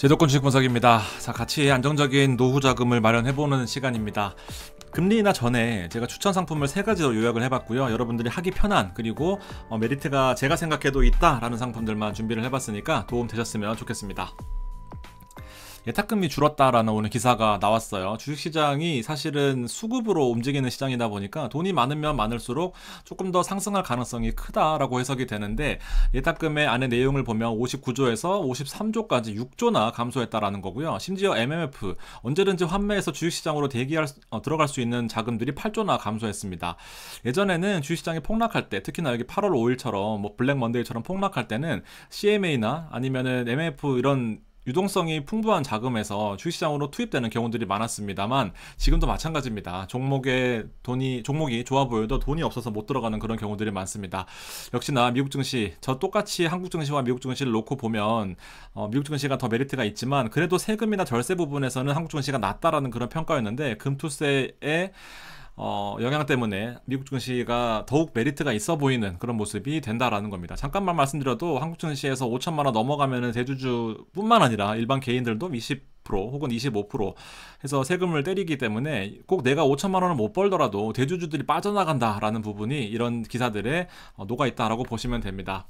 제도권 주식 분석입니다. 자, 같이 안정적인 노후 자금을 마련해보는 시간입니다. 금리 인하 전에 제가 추천 상품을 3가지로 요약을 해봤고요. 여러분들이 하기 편한 그리고 메리트가 제가 생각해도 있다라는 상품들만 준비를 해봤으니까 도움 되셨으면 좋겠습니다. 예탁금리 줄었다라는 오늘 기사가 나왔어요. 주식시장이 사실은 수급으로 움직이는 시장이다 보니까 돈이 많으면 많을수록 조금 더 상승할 가능성이 크다라고 해석이 되는데, 예탁금의 안에 내용을 보면 59조에서 53조까지 6조나 감소했다라는 거고요. 심지어 MMF 언제든지 환매해서 주식시장으로 들어갈 수 있는 자금들이 8조나 감소했습니다. 예전에는 주식시장이 폭락할 때, 특히나 여기 8월 5일처럼 뭐 블랙 먼데이처럼 폭락할 때는 CMA나 아니면은 MMF 이런 유동성이 풍부한 자금에서 주식시장으로 투입되는 경우들이 많았습니다만, 지금도 마찬가지입니다. 종목이 좋아 보여도 돈이 없어서 못 들어가는 그런 경우들이 많습니다. 역시나 미국 증시, 저 똑같이 한국 증시와 미국 증시를 놓고 보면 미국 증시가 더 메리트가 있지만, 그래도 세금이나 절세 부분에서는 한국 증시가 낫다라는 그런 평가였는데, 금투세의 영향 때문에 미국 증시가 더욱 메리트가 있어 보이는 그런 모습이 된다라는 겁니다. 잠깐만 말씀드려도 한국 증시에서 5천만 원 넘어가면은 대주주뿐만 아니라 일반 개인들도 20% 혹은 25% 해서 세금을 때리기 때문에, 꼭 내가 5천만 원을 못 벌더라도 대주주들이 빠져나간다라는 부분이 이런 기사들에 녹아 있다라고 보시면 됩니다.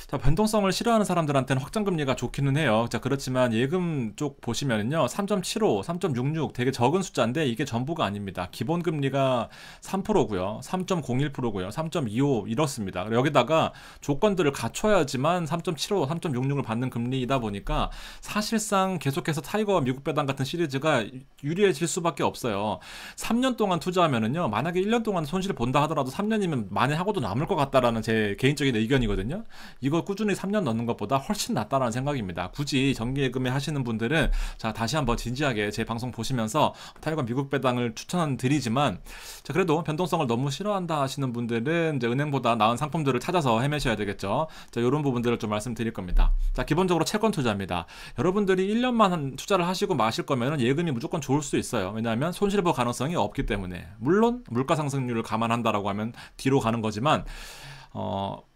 자, 변동성을 싫어하는 사람들한테는 확정금리가 좋기는 해요. 자, 그렇지만 예금 쪽 보시면은요, 3.75, 3.66 되게 적은 숫자인데 이게 전부가 아닙니다. 기본금리가 3%고요, 3.01%고요, 3.25 이렇습니다. 여기다가 조건들을 갖춰야지만 3.75, 3.66을 받는 금리이다 보니까 사실상 계속해서 타이거와 미국 배당 같은 시리즈가 유리해질 수밖에 없어요. 3년 동안 투자하면은요, 만약에 1년 동안 손실을 본다 하더라도 3년이면 만회하고도 남을 것 같다라는 제 개인적인 의견이거든요. 이거 꾸준히 3년 넣는 것보다 훨씬 낫다라는 생각입니다. 굳이 정기예금에 하시는 분들은, 자, 다시 한번 진지하게 제 방송 보시면서 타이거 미국 배당을 추천드리지만, 자, 그래도 변동성을 너무 싫어한다 하시는 분들은 이제 은행보다 나은 상품들을 찾아서 헤매셔야 되겠죠. 자, 이런 부분들을 좀 말씀드릴 겁니다. 자, 기본적으로 채권 투자입니다. 여러분들이 1년만 투자를 하시고 마실 거면은 예금이 무조건 좋을 수 있어요. 왜냐하면 손실 볼 가능성이 없기 때문에. 물론 물가 상승률을 감안한다라고 하면 뒤로 가는 거지만,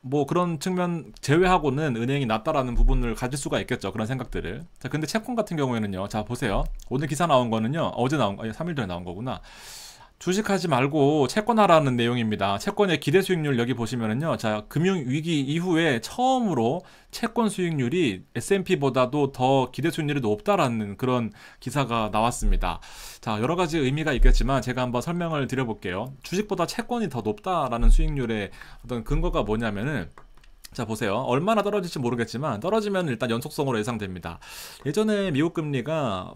뭐 그런 측면 제외하고는 은행이 낫다라는 부분을 가질 수가 있겠죠. 그런 생각들을. 자, 근데 채권 같은 경우에는요, 자, 보세요. 오늘 기사 나온 거는요, 3일 전에 나온 거구나. 주식하지 말고 채권하라는 내용입니다. 채권의 기대 수익률 여기 보시면은요, 자, 금융위기 이후에 처음으로 채권 수익률이 S&P보다도 더 기대 수익률이 높다라는 그런 기사가 나왔습니다. 자, 여러 가지 의미가 있겠지만 제가 한번 설명을 드려볼게요. 주식보다 채권이 더 높다라는 수익률의 어떤 근거가 뭐냐면은, 자, 보세요. 얼마나 떨어질지 모르겠지만 떨어지면 일단 연속성으로 예상됩니다. 예전에 미국 금리가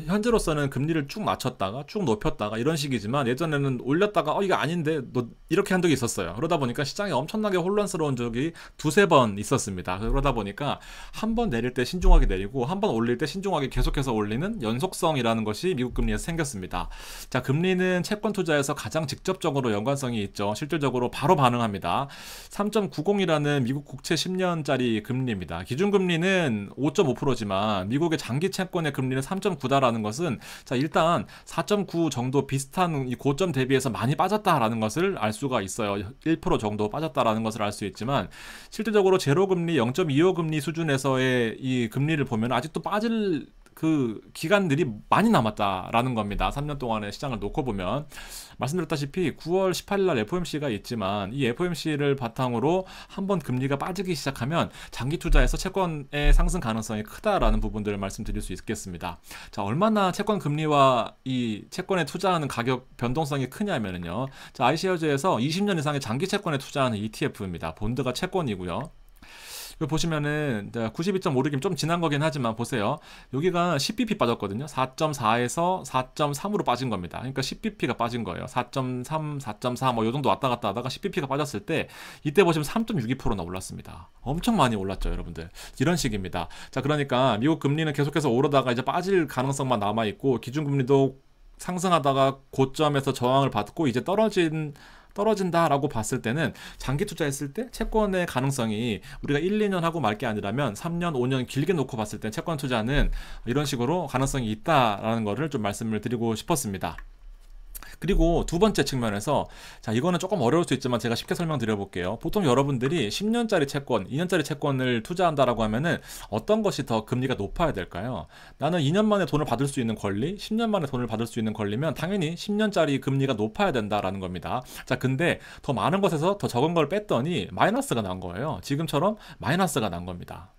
현재로서는 금리를 쭉 낮췄다가 쭉 높였다가 이런 식이지만, 예전에는 올렸다가 이게 아닌데 너 이렇게 한 적이 있었어요. 그러다 보니까 시장이 엄청나게 혼란스러운 적이 두세 번 있었습니다. 그러다 보니까 한 번 내릴 때 신중하게 내리고 한 번 올릴 때 신중하게 계속해서 올리는 연속성이라는 것이 미국 금리에서 생겼습니다. 자, 금리는 채권 투자에서 가장 직접적으로 연관성이 있죠. 실질적으로 바로 반응합니다. 3.90이라는 미국 국채 10년짜리 금리입니다. 기준금리는 5.5%지만 미국의 장기 채권의 금리는 3.9다라는 것은, 자, 일단 4.9 정도 비슷한 이 고점 대비해서 많이 빠졌다라는 것을 알 수가 있어요. 1% 정도 빠졌다라는 것을 알 수 있지만, 실질적으로 제로금리 0.25금리 수준에서의 이 금리를 보면 아직도 빠질 그 기간들이 많이 남았다라는 겁니다. 3년 동안의 시장을 놓고 보면. 말씀드렸다시피 9월 18일 날 FOMC가 있지만, 이 FOMC를 바탕으로 한번 금리가 빠지기 시작하면 장기 투자에서 채권의 상승 가능성이 크다라는 부분들을 말씀드릴 수 있겠습니다. 자, 얼마나 채권 금리와 이 채권에 투자하는 가격 변동성이 크냐면요, 자, iShares에서 20년 이상의 장기 채권에 투자하는 ETF입니다. 본드가 채권이고요. 여기 보시면은 92.56이면 좀 지난 거긴 하지만, 보세요. 여기가 10bp 빠졌거든요. 4.4에서 4.3으로 빠진 겁니다. 그러니까 10bp가 빠진 거예요. 4.3, 4.4 뭐 요 정도 왔다 갔다 하다가 10bp가 빠졌을 때, 이때 보시면 3.62%나 올랐습니다. 엄청 많이 올랐죠, 여러분들. 이런 식입니다. 자, 그러니까 미국 금리는 계속해서 오르다가 이제 빠질 가능성만 남아 있고, 기준금리도 상승하다가 고점에서 저항을 받고 이제 떨어진다라고 봤을 때는, 장기 투자했을 때 채권의 가능성이 우리가 1, 2년 하고 말 게 아니라면 3년, 5년 길게 놓고 봤을 때 채권 투자는 이런 식으로 가능성이 있다라는 거를 좀 말씀을 드리고 싶었습니다. 그리고 두 번째 측면에서, 자, 이거는 조금 어려울 수 있지만 제가 쉽게 설명드려 볼게요. 보통 여러분들이 10년짜리 채권, 2년짜리 채권을 투자한다라고 하면은 어떤 것이 더 금리가 높아야 될까요? 나는 2년 만에 돈을 받을 수 있는 권리, 10년 만에 돈을 받을 수 있는 권리면 당연히 10년짜리 금리가 높아야 된다라는 겁니다. 자, 근데 더 많은 것에서 더 적은 걸 뺐더니 마이너스가 난 거예요. 지금처럼 마이너스가 난 겁니다.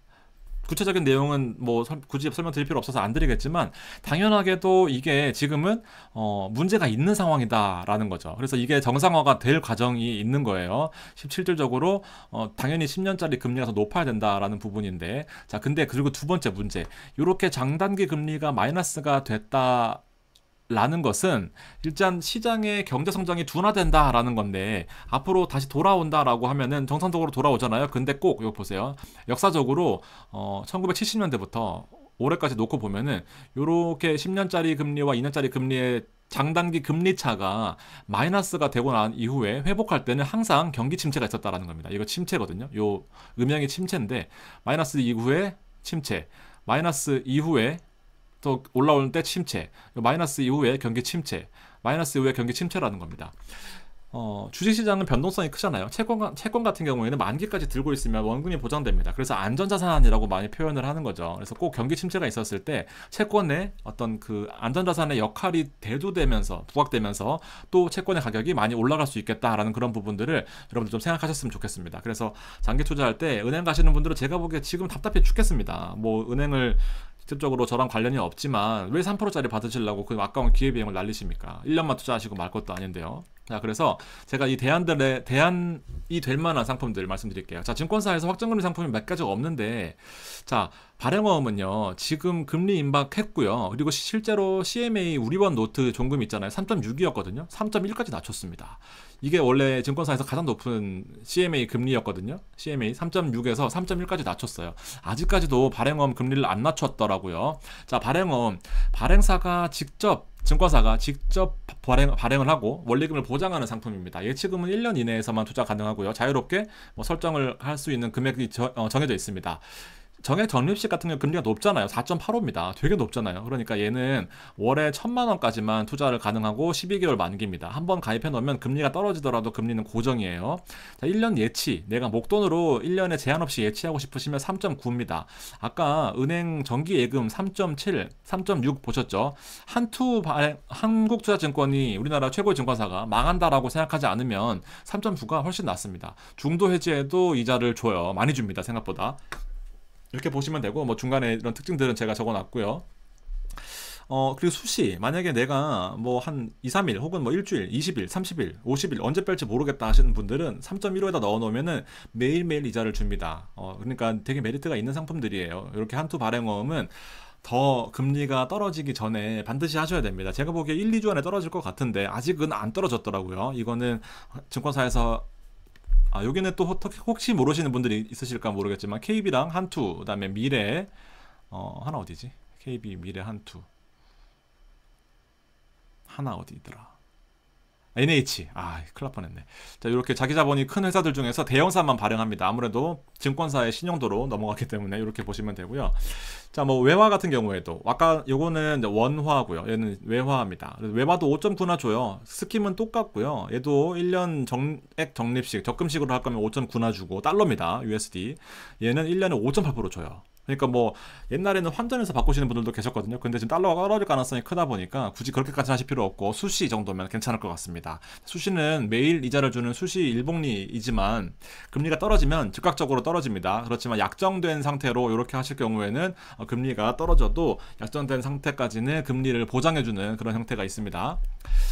구체적인 내용은 뭐 굳이 설명드릴 필요 없어서 안 드리겠지만, 당연하게도 이게 지금은 문제가 있는 상황이다라는 거죠. 그래서 이게 정상화가 될 과정이 있는 거예요. 실질적으로 당연히 10년짜리 금리가 더 높아야 된다라는 부분인데, 자, 근데 그리고 두 번째 문제, 이렇게 장단기 금리가 마이너스가 됐다 라는 것은 일단 시장의 경제 성장이 둔화된다라는 건데, 앞으로 다시 돌아온다라고 하면은 정상적으로 돌아오잖아요. 근데 꼭 이거 보세요. 역사적으로 1970년대부터 올해까지 놓고 보면은 요렇게 10년짜리 금리와 2년짜리 금리의 장단기 금리 차가 마이너스가 되고 난 이후에 회복할 때는 항상 경기 침체가 있었다라는 겁니다. 이거 침체거든요. 요 음영이 침체인데, 마이너스 이후에 침체, 마이너스 이후에 또 올라올 때 침체, 마이너스 이후에 경기 침체, 마이너스 이후에 경기 침체라는 겁니다. 주식시장은 변동성이 크잖아요. 채권 같은 경우에는 만기까지 들고 있으면 원금이 보장됩니다. 그래서 안전자산이라고 많이 표현을 하는 거죠. 그래서 꼭 경기 침체가 있었을 때 채권의 어떤 그 안전자산의 역할이 대두되면서, 부각되면서 또 채권의 가격이 많이 올라갈 수 있겠다라는 그런 부분들을 여러분들 좀 생각하셨으면 좋겠습니다. 그래서 장기 투자할 때 은행 가시는 분들은 제가 보기에 지금 답답해 죽겠습니다. 뭐 은행을 직접적으로 저랑 관련이 없지만 왜 3%짜리 받으시려고 그 아까운 기회비용을 날리십니까? 1년만 투자하시고 말 것도 아닌데요. 자, 그래서 제가 이 대안이 될 만한 상품들 말씀드릴게요. 자, 증권사에서 확정금리 상품이 몇 가지가 없는데, 자, 발행어음은요, 지금 금리 임박했고요. 그리고 실제로 CMA 우리원 노트 종금 있잖아요. 3.6이었거든요. 3.1까지 낮췄습니다. 이게 원래 증권사에서 가장 높은 CMA 금리였거든요. CMA 3.6에서 3.1까지 낮췄어요. 아직까지도 발행어음 금리를 안 낮췄더라고요. 자, 발행사가 직접, 증권사가 직접 발행을 하고 원리금을 보장하는 상품입니다. 예치금은 1년 이내에서만 투자 가능하고요. 자유롭게 뭐 설정을 할 수 있는 금액이 정해져 있습니다. 정액 적립식 같은 경우 금리가 높잖아요. 4.85입니다. 되게 높잖아요. 그러니까 얘는 월에 1,000만 원까지만 투자를 가능하고 12개월 만기입니다. 한번 가입해 놓으면 금리가 떨어지더라도 금리는 고정이에요. 자, 1년 예치. 내가 목돈으로 1년에 제한 없이 예치하고 싶으시면 3.9입니다. 아까 은행 정기 예금 3.7, 3.6 보셨죠? 한국투자증권이 우리나라 최고의 증권사가 망한다라고 생각하지 않으면 3.9가 훨씬 낫습니다. 중도 해지에도 이자를 줘요. 많이 줍니다. 생각보다. 이렇게 보시면 되고, 뭐 중간에 이런 특징들은 제가 적어놨고요. 그리고 수시, 만약에 내가 뭐 한 2, 3일 혹은 뭐 일주일, 20일, 30일, 50일 언제 뺄지 모르겠다 하시는 분들은 3.15에다 넣어 놓으면은 매일매일 이자를 줍니다. 그러니까 되게 메리트가 있는 상품들이에요. 이렇게 한투 발행어음은 더 금리가 떨어지기 전에 반드시 하셔야 됩니다. 제가 보기에 1, 2주 안에 떨어질 것 같은데 아직은 안 떨어졌더라고요. 이거는 증권사에서, 여기는 또 혹시 모르시는 분들이 있으실까 모르겠지만 KB랑 한투, 그다음에 미래, 하나 어디지? KB, 미래, 한투, 하나 어디더라? NH. 큰일 날 뻔했네. 자, 이렇게 자기 자본이 큰 회사들 중에서 대형사만 발행합니다. 아무래도 증권사의 신용도로 넘어갔기 때문에 이렇게 보시면 되고요. 자, 뭐 외화 같은 경우에도 아까 요거는 원화고요. 얘는 외화입니다. 외화도 5.9나 줘요. 스킴은 똑같고요. 얘도 1년 정액 적립식, 적금식으로 할 거면 5.9나 주고, 달러입니다. USD. 얘는 1년에 5.8% 줘요. 그러니까 뭐 옛날에는 환전해서 바꾸시는 분들도 계셨거든요. 근데 지금 달러가 떨어질 가능성이 크다 보니까 굳이 그렇게까지 하실 필요 없고, 수시 정도면 괜찮을 것 같습니다. 수시는 매일 이자를 주는 수시 일복리이지만 금리가 떨어지면 즉각적으로 떨어집니다. 그렇지만 약정된 상태로 이렇게 하실 경우에는 금리가 떨어져도 약정된 상태까지는 금리를 보장해주는 그런 형태가 있습니다.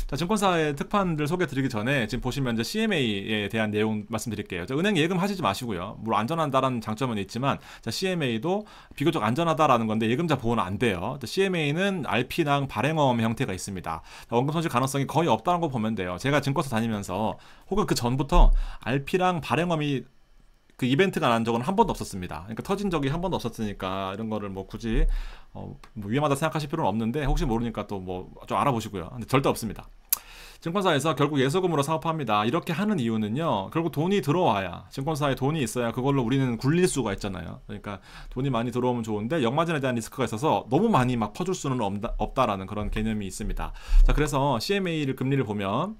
자, 증권사의 특판들 소개 드리기 전에 지금 보시면 이제 CMA에 대한 내용 말씀드릴게요. 자, 은행 예금 하시지 마시고요. 물론 안전하다는 장점은 있지만, 자, CMA도 비교적 안전하다라는 건데 예금자 보호는 안 돼요. CMA는 RP랑 발행어음 형태가 있습니다. 원금 손실 가능성이 거의 없다는 거 보면 돼요. 제가 증권사 다니면서 혹은 그 전부터 RP랑 발행어음이 그 이벤트가 난 적은 한 번도 없었습니다. 그러니까 터진 적이 한 번도 없었으니까 이런 거를 뭐 굳이 뭐 위험하다 생각하실 필요는 없는데, 혹시 모르니까 또 뭐 좀 알아보시고요. 근데 절대 없습니다. 증권사에서 결국 예수금으로 사업합니다. 이렇게 하는 이유는요. 결국 돈이 들어와야, 증권사에 돈이 있어야 그걸로 우리는 굴릴 수가 있잖아요. 그러니까 돈이 많이 들어오면 좋은데 역마진에 대한 리스크가 있어서 너무 많이 막 퍼줄 수는 없다라는 그런 개념이 있습니다. 자, 그래서 CMA를 금리를 보면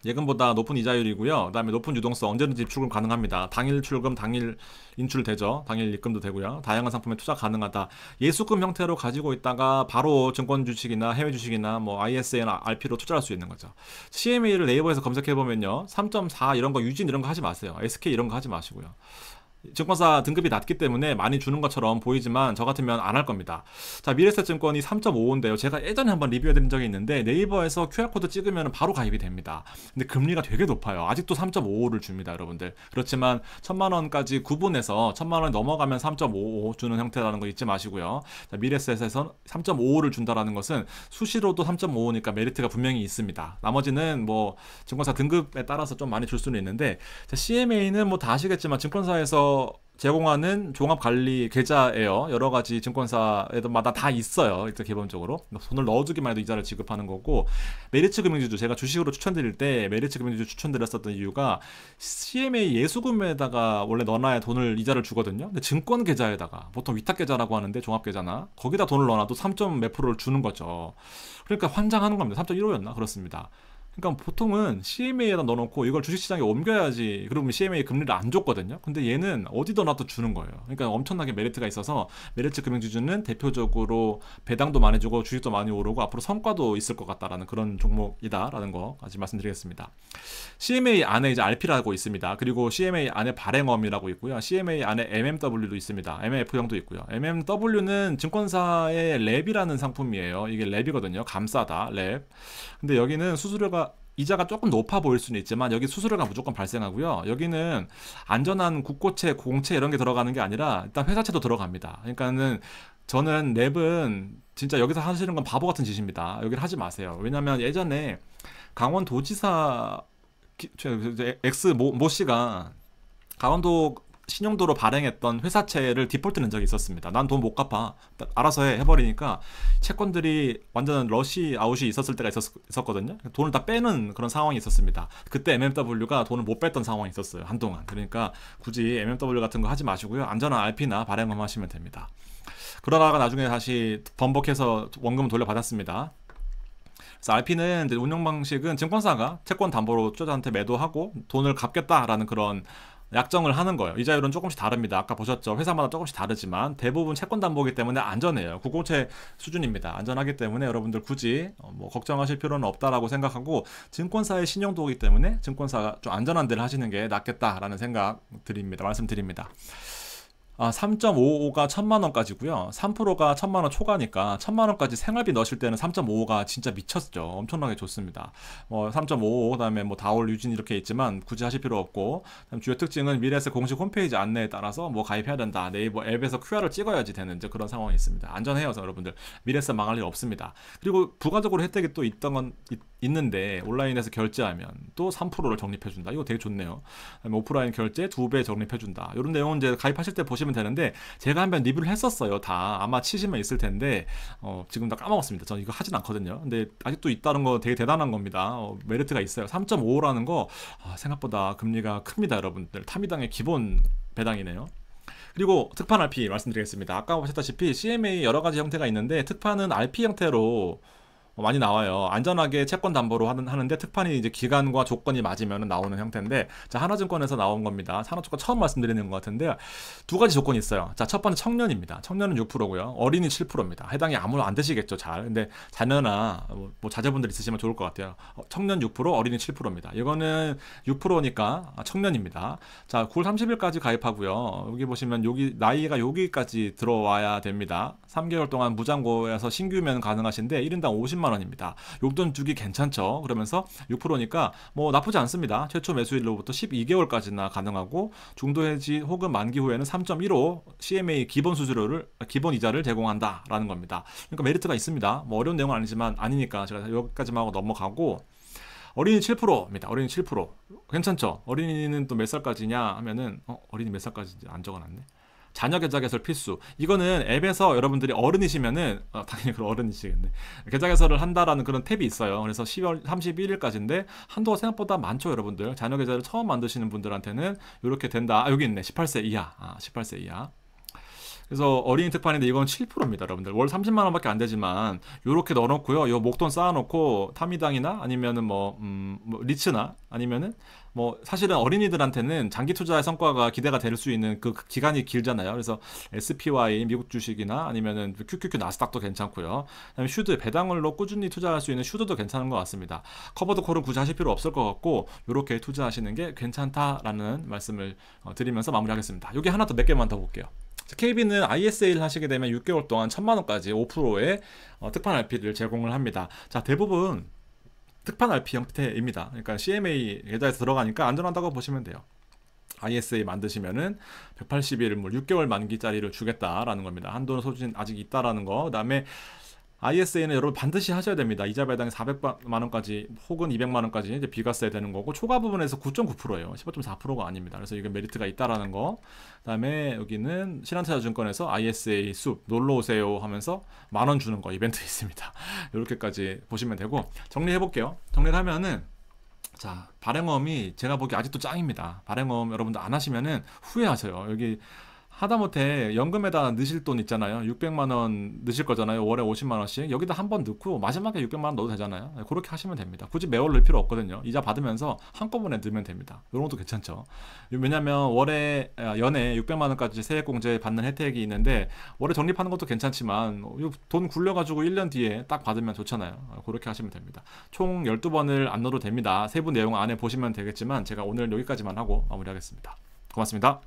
예금보다 높은 이자율이고요. 그다음에 높은 유동성, 언제든지 출금 가능합니다. 당일 출금, 당일 인출되죠. 당일 입금도 되고요. 다양한 상품에 투자 가능하다. 예수금 형태로 가지고 있다가 바로 증권 주식이나 해외 주식이나 뭐 ISA나 RP로 투자할 수 있는 거죠. CMA를 네이버에서 검색해 보면요. 3.4 이런 거 유진 이런 거 하지 마세요. SK 이런 거 하지 마시고요. 증권사 등급이 낮기 때문에 많이 주는 것처럼 보이지만 저 같으면 안 할 겁니다. 자, 미래에셋증권이 3.55인데요. 제가 예전에 한번 리뷰해드린 적이 있는데 네이버에서 QR코드 찍으면 바로 가입이 됩니다. 근데 금리가 되게 높아요. 아직도 3.55를 줍니다, 여러분들. 그렇지만 1,000만원까지 구분해서 1,000만원 넘어가면 3.55 주는 형태라는 거 잊지 마시고요. 자, 미래에셋에서 3.55를 준다라는 것은 수시로도 3.55니까 메리트가 분명히 있습니다. 나머지는 뭐 증권사 등급에 따라서 좀 많이 줄 수는 있는데, 자, CMA는 뭐 다 아시겠지만 증권사에서 제공하는 종합관리 계좌예요. 여러 가지 증권사에마다 다 있어요. 일단 기본적으로 돈을 넣어주기만 해도 이자를 지급하는 거고, 메리츠 금융지주 제가 주식으로 추천드릴 때 메리츠 금융지주 추천드렸었던 이유가 CMA 예수금에다가 원래 넣어놔야 돈을 이자를 주거든요. 근데 증권 계좌에다가 보통 위탁 계좌라고 하는데 종합 계좌나 거기다 돈을 넣어놔도 3몇 %를 주는 거죠. 그러니까 환장하는 겁니다. 3.15였나 그렇습니다. 그러니까 보통은 CMA에다 넣어놓고 이걸 주식시장에 옮겨야지, 그러면 CMA 금리를 안 줬거든요. 근데 얘는 어디다 놔도 주는 거예요. 그러니까 엄청나게 메리트가 있어서 메리츠 금융지주는 대표적으로 배당도 많이 주고 주식도 많이 오르고 앞으로 성과도 있을 것 같다라는 그런 종목이다라는 거까지 말씀드리겠습니다. CMA 안에 이제 RP라고 있습니다. 그리고 CMA 안에 발행엄이라고 있고요. CMA 안에 MMW도 있습니다. MF형도 있고요. MMW는 증권사의 랩이라는 상품이에요. 이게 랩이거든요. 감싸다, 랩. 근데 여기는 수수료가, 이자가 조금 높아 보일 수는 있지만 여기 수수료가 무조건 발생하고요. 여기는 안전한 국고채, 공채 이런 게 들어가는 게 아니라 일단 회사채도 들어갑니다. 그러니까는 저는 랩은 진짜 여기서 하시는 건 바보 같은 짓입니다. 여기를 하지 마세요. 왜냐면 예전에 강원도지사 엑스 모 씨가 강원도 신용도로 발행했던 회사채를 디폴트 낸 적이 있었습니다. 난 돈 못 갚아, 알아서 해버리니까 채권들이 완전 러시 아웃이 있었을 때가 있었거든요. 돈을 다 빼는 그런 상황이 있었습니다. 그때 MMW가 돈을 못 뺐던 상황이 있었어요, 한동안. 그러니까 굳이 MMW 같은 거 하지 마시고요. 안전한 RP나 발행만 하시면 됩니다. 그러다가 나중에 다시 번복해서 원금을 돌려받았습니다. 그래서 RP는 이제 운영 방식은 증권사가 채권 담보로 투자자한테 매도하고 돈을 갚겠다라는 그런 약정을 하는 거예요. 이자율은 조금씩 다릅니다. 아까 보셨죠? 회사마다 조금씩 다르지만 대부분 채권 담보이기 때문에 안전해요. 국고채 수준입니다. 안전하기 때문에 여러분들 굳이 뭐 걱정하실 필요는 없다라고 생각하고, 증권사의 신용도이기 때문에 증권사가 좀 안전한 데를 하시는 게 낫겠다라는 생각 드립니다. 말씀드립니다. 3.55가 1,000만원까지고요. 3%가 1,000만원 초과니까 1,000만원까지 생활비 넣으실 때는 3.55가 진짜 미쳤죠. 엄청나게 좋습니다. 3.55, 그다음에 뭐 다올 유진 이렇게 있지만 굳이 하실 필요 없고, 주요 특징은 미래에셋 공식 홈페이지 안내에 따라서 뭐 가입해야 된다, 네이버 앱에서 QR을 찍어야지 되는 이제 그런 상황이 있습니다. 안전해요, 여러분들. 미래에셋 망할 일 없습니다. 그리고 부가적으로 혜택이 또 있는데 온라인에서 결제하면 또 3%를 적립해준다. 이거 되게 좋네요. 오프라인 결제 2배 적립해준다. 이런 내용은 이제 가입하실 때 보시면 되는데, 제가 한번 리뷰를 했었어요. 다 아마 치시면 있을 텐데 지금 다 까먹었습니다. 저는 이거 하진 않거든요. 근데 아직도 있다는 거 되게 대단한 겁니다. 메리트가 있어요. 3.55라는 거 생각보다 금리가 큽니다, 여러분들. 타미당의 기본 배당이네요. 그리고 특판 RP 말씀드리겠습니다. 아까 보셨다시피 CMA 여러 가지 형태가 있는데 특판은 RP 형태로 많이 나와요. 안전하게 채권 담보로 하는데 특판이 이제 기간과 조건이 맞으면 나오는 형태인데, 자, 하나증권에서 나온 겁니다. 하나증권 처음 말씀드리는 것 같은데 두 가지 조건이 있어요. 자, 첫 번째 청년입니다. 청년은 6%고요. 어린이 7%입니다. 해당이 아무나 안 되시겠죠, 잘. 근데 자녀나 뭐 자제분들 있으시면 좋을 것 같아요. 청년 6%, 어린이 7%입니다. 이거는 6%니까 청년입니다. 자, 9월 30일까지 가입하고요. 여기 보시면 여기 나이가 여기까지 들어와야 됩니다. 3개월 동안 무잔고에서 신규면 가능하신데 1인당 50만 원입니다. 용돈 주기 괜찮죠? 그러면서 6%니까 뭐 나쁘지 않습니다. 최초 매수일로부터 12개월까지나 가능하고, 중도 해지 혹은 만기 후에는 3.15 CMA 기본 수수료를, 기본 이자를 제공한다라는 겁니다. 그러니까 메리트가 있습니다. 뭐 어려운 내용은 아니니까 제가 여기까지만 하고 넘어가고, 어린이 7%입니다. 어린이 7%. 괜찮죠? 어린이는 또 몇 살까지냐 하면은 어린이 몇 살까지인지 안 적어놨네. 자녀 계좌 개설 필수. 이거는 앱에서 여러분들이 어른이시면은 당연히 그런 어른이시겠네. 계좌 개설을 한다라는 그런 탭이 있어요. 그래서 10월 31일까지인데 한도가 생각보다 많죠, 여러분들. 자녀 계좌를 처음 만드시는 분들한테는 이렇게 된다. 여기 있네. 18세 이하. 18세 이하. 그래서 어린이 특판인데 이건 7%입니다, 여러분들. 월 30만 원밖에 안 되지만 요렇게 넣어놓고요. 요 목돈 쌓아놓고 타미당이나 아니면은 뭐 리츠나 아니면은 뭐 사실은 어린이들한테는 장기 투자의 성과가 기대가 될 수 있는 그 기간이 길잖아요. 그래서 SPY 미국 주식이나 아니면은 QQQ 나스닥도 괜찮고요. 그다음에 슈드 배당을로 꾸준히 투자할 수 있는 슈드도 괜찮은 것 같습니다. 커버드 콜은 굳이 하실 필요 없을 것 같고 요렇게 투자하시는 게 괜찮다라는 말씀을 드리면서 마무리하겠습니다. 여기 하나 더 몇 개만 더 볼게요. KB는 ISA를 하시게 되면 6개월 동안 1000만원까지 5%의 특판 RP를 제공을 합니다. 자, 대부분 특판 RP 형태입니다. 그러니까 CMA 계좌에서 들어가니까 안전하다고 보시면 돼요. ISA 만드시면은 180일, 뭐 6개월 만기짜리를 주겠다라는 겁니다. 한도는 소진 아직 있다라는 거. 그다음에 ISA는 여러분 반드시 하셔야 됩니다. 이자 배당이 400만 원까지 혹은 200만 원까지 이제 비과세 되는 거고 초과 부분에서 9.9%예요. 15.4%가 아닙니다. 그래서 이게 메리트가 있다라는 거. 그다음에 여기는 신한투자증권에서 ISA 숲 놀러 오세요 하면서 10,000원 주는 거 이벤트 있습니다. 이렇게까지 보시면 되고 정리해 볼게요. 정리를 하면은 자, 발행어음이 제가 보기 아직도 짱입니다. 발행어음 여러분들 안 하시면은 후회하세요. 여기 하다못해 연금에다 넣으실 돈 있잖아요. 600만 원 넣으실 거잖아요. 월에 50만 원씩. 여기다 한 번 넣고 마지막에 600만 원 넣어도 되잖아요. 그렇게 하시면 됩니다. 굳이 매월 넣을 필요 없거든요. 이자 받으면서 한꺼번에 넣으면 됩니다. 이런 것도 괜찮죠. 왜냐면 월에 연에 600만 원까지 세액공제 받는 혜택이 있는데 월에 적립하는 것도 괜찮지만 돈 굴려가지고 1년 뒤에 딱 받으면 좋잖아요. 그렇게 하시면 됩니다. 총 12번을 안 넣어도 됩니다. 세부 내용 안에 보시면 되겠지만 제가 오늘 여기까지만 하고 마무리하겠습니다. 고맙습니다.